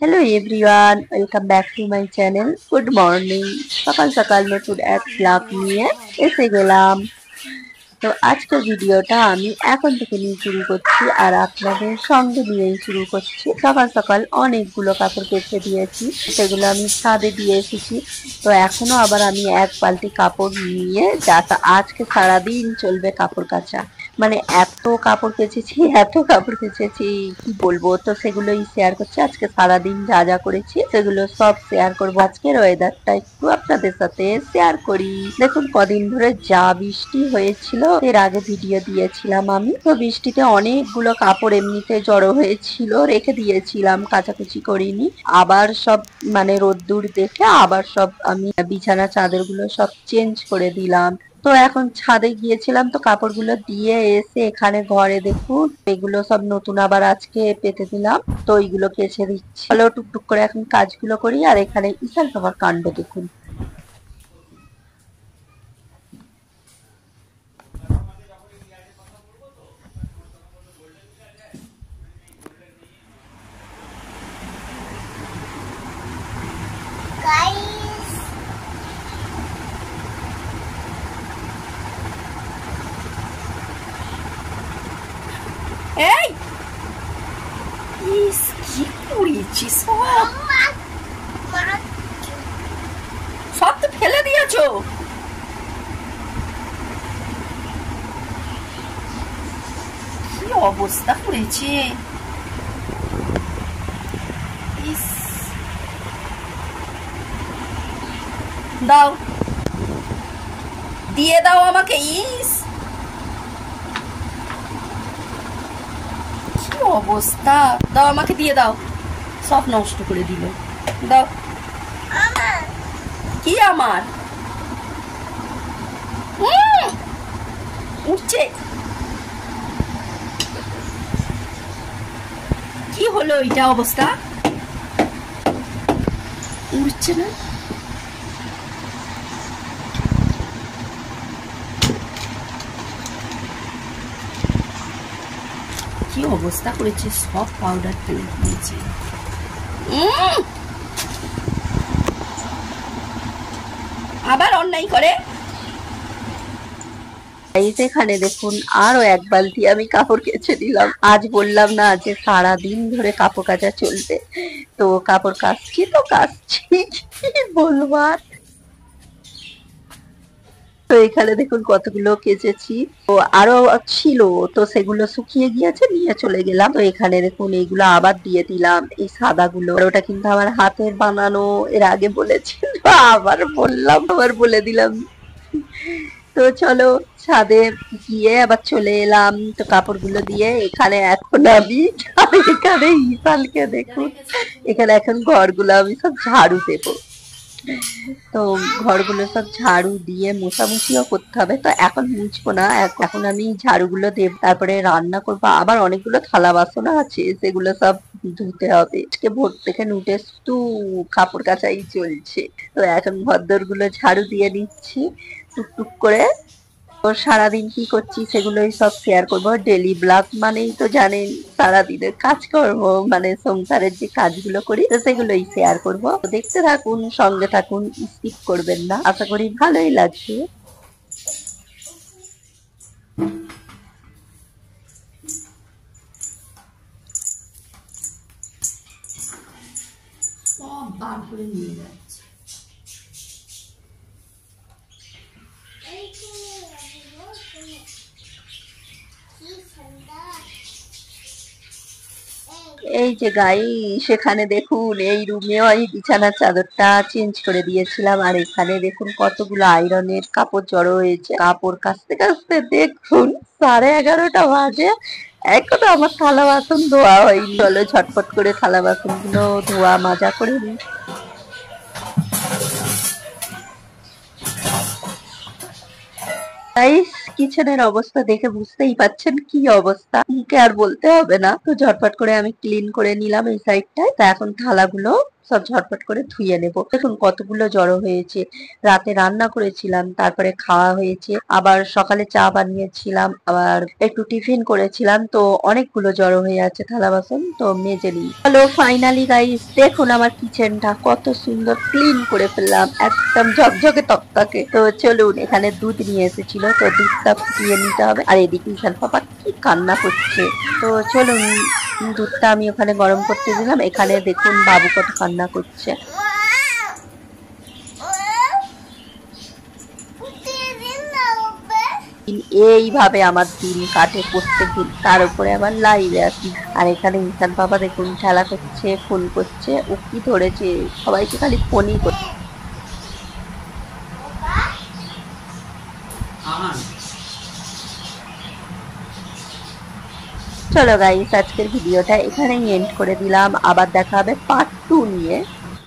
Hello everyone, welcome back to my channel. Good morning. সকাল সকাল নতুন এক ব্লগ নিয়ে এসে গেলাম। তো আজকের ভিডিওটা আমি এখন থেকে নিয়ে শুরু করছি আর আপনাদের সঙ্গে নিয়েই শুরু করছি। সকাল সকাল অনেকগুলো কাপড় কেচে দিয়েছি, সেগুলো আমি ছাদে দিয়ে এসেছি। তো এখনো আবার আমি এক বালতি কাপড় নিয়ে আজকে সারাদিন চলবে কাপড় কাচা। মানে এত কাপড় কেচেছি, এত কাপড় কেচেছি কি বলবো। তো সেগুলোই শেয়ার করছি। আজকে সারাদিন যা যা করেছি সেগুলো সব শেয়ার করবো। আজকের ওয়েদারটা একটু আপনাদের সাথে শেয়ার করি। দেখুন কদিন ধরে যা বৃষ্টি হয়েছিল, এর আগে ভিডিও দিয়েছিলাম আমি। তো বৃষ্টিতে অনেকগুলো কাপড় এমনিতে জড়ো হয়েছিল, রেখে দিয়েছিলাম, কাচাকুচি করিনি। আবার সব মানে রোদ্দুর দেখে আবার সব আমি বিছানা চাদরগুলো সব চেঞ্জ করে দিলাম। তো এখন ছাদে গিয়েছিলাম, তো কাপড়গুলো দিয়ে এসে এখানে ঘরে দেখুন এগুলো সব নতুন আবার আজকে পেতে দিলাম। তো এইগুলো কেচে দিচ্ছি। চলো টুকটুক করে এখন কাজগুলো করি। আর এখানে বিশাল তোমার কাণ্ড দেখুন। এই ইস কি করেছিস সব? সব তো ফেলে দিয়েছো। কি অবস্থা করেছে। ইস দাও, দিয়ে দাও আমাকে। ইস কি অবস্থা, দাও আমাকে, দিয়ে দাও। সব নষ্ট করে দিল। দাও। কি আমার উঠছে? কি হলো এটা অবস্থা? উঠছে না। কি অবস্থা করেছে, সব পাউডার ফেলে দিয়েছে। আবার অন্যায় করে। এখানে দেখুন আরো এক বালতি আমি কাপড় কেচে দিলাম। আজ বললাম না যে সারাদিন ধরে কাপড় কাচা চলবে, তো কাপড় কাচছি তো কাচছি, কি বলবো আর। তো এখানে দেখুন কতগুলো কেচেছি, তো আরো ছিল, তো সেগুলো শুকিয়ে গিয়েছে, নিয়ে চলে গেলাম। তো এখানে দেখুন এইগুলো আবার দিয়ে দিলাম, এই সাদা গুলো। ওটা কিন্তু আমার হাতের বানানো, এর আগে বলেছি, আবার বললাম, আবার বলে দিলাম। তো চলো ছাদে গিয়ে আবার চলে এলাম। তো কাপড়গুলো দিয়ে এখানে এখন আমি এখানে ইসালকে দেখুন, এখানে এখন ঘরগুলো আমি সব ঝাড়ু দেবো। তো ঘরগুলো সব ঝাড়ু দিয়ে মোছামুছিও করতে হবে। তো এখন মুছবো না, এখন আমি ঝাড়ুগুলো দেব, তারপরে রান্না করবো। আবার অনেকগুলো থালা বাসন আছে, সেগুলো সব ধুতে হবে। আজকে ভোর থেকে উঠে শুধু কাপড় কাচাই চলছে। তো এখন ঘরদোরগুলো ঝাড়ু দিয়ে নিচ্ছি টুকটুক করে। তো সারাদিন কি করছি সেগুলোই সব শেয়ার করবো। ডেলি ব্লগ মানেই তো জানেন সারাদিনের কাজকর্ম, মানে সংসারের যে কাজগুলো করি, তো সেগুলোই শেয়ার করবো। দেখতে থাকুন, সঙ্গে থাকুন, স্কিপ করবেন না। আশা করি ভালোই লাগবে। সব বার করে নিয়ে যাচ্ছে। এই যে গাই, সেখানে দেখুন এই রুমেও আমি বিছানার চাদরটা চেঞ্জ করে দিয়েছিলাম। আর এখানে দেখুন কতগুলো আয়রনের কাপড় জড়ো হয়েছে। কাপড় কাচতে কাচতে দেখুন 11:30 বাজে, এখনো আমার থালা বাসন ধোয়া হয়নি। চলো ঝটপট করে থালা বাসন গুলো ধোয়া মাজা করে নিই। গাইস, কিচেনের অবস্থা দেখে বুঝতেই পাচ্ছেন কি অবস্থা, মুখে আর বলতে হবে না। তো ঝটপট করে আমি ক্লিন করে নিলাম এই সাইডটায়। তো এখন থালাগুলো সব ঝটপট করে ধুয়ে নেব। দেখুন কতগুলো জড়ো হয়েছে। রাতে রান্না করেছিলাম, তারপরে খাওয়া হয়েছে, আবার সকালে চা বানিয়েছিলাম, আবার একটু টিফিন করেছিলাম, তো অনেকগুলো জড়ো হয়ে আছে থালা বাসন, তো মেজে নিই। হ্যালো, ফাইনালি গাইস দেখুন আমার কিচেনটা কত সুন্দর ক্লিন করে ফেললাম, একদম ঝকঝকে তকতকে। তো চলুন, এখানে দুধ নিয়ে এসেছিল, তো দুধটা ফুটিয়ে নিতে হবে। আর এদিকে ঈশান পাপা কি কান্না করছে। তো চলুন, দুধটা আমি ওখানে গরম করতে দিলাম। এখানে দেখুন বাবু কত কান্না করছে। এইভাবে আমার দিন কাটে প্রত্যেকদিন, তার উপরে আবার লাইভে আসি। আর এখানে ঈশান বাবা দেখুন খেলা করছে, ফোন করছে, ও কি ধরেছে, সবাইকে খালি ফোনই করছে। চলো গাইস, আজকের ভিডিওটা এখানেই এন্ড করে দিলাম। আবার দেখা হবে পার্ট 2 নিয়ে।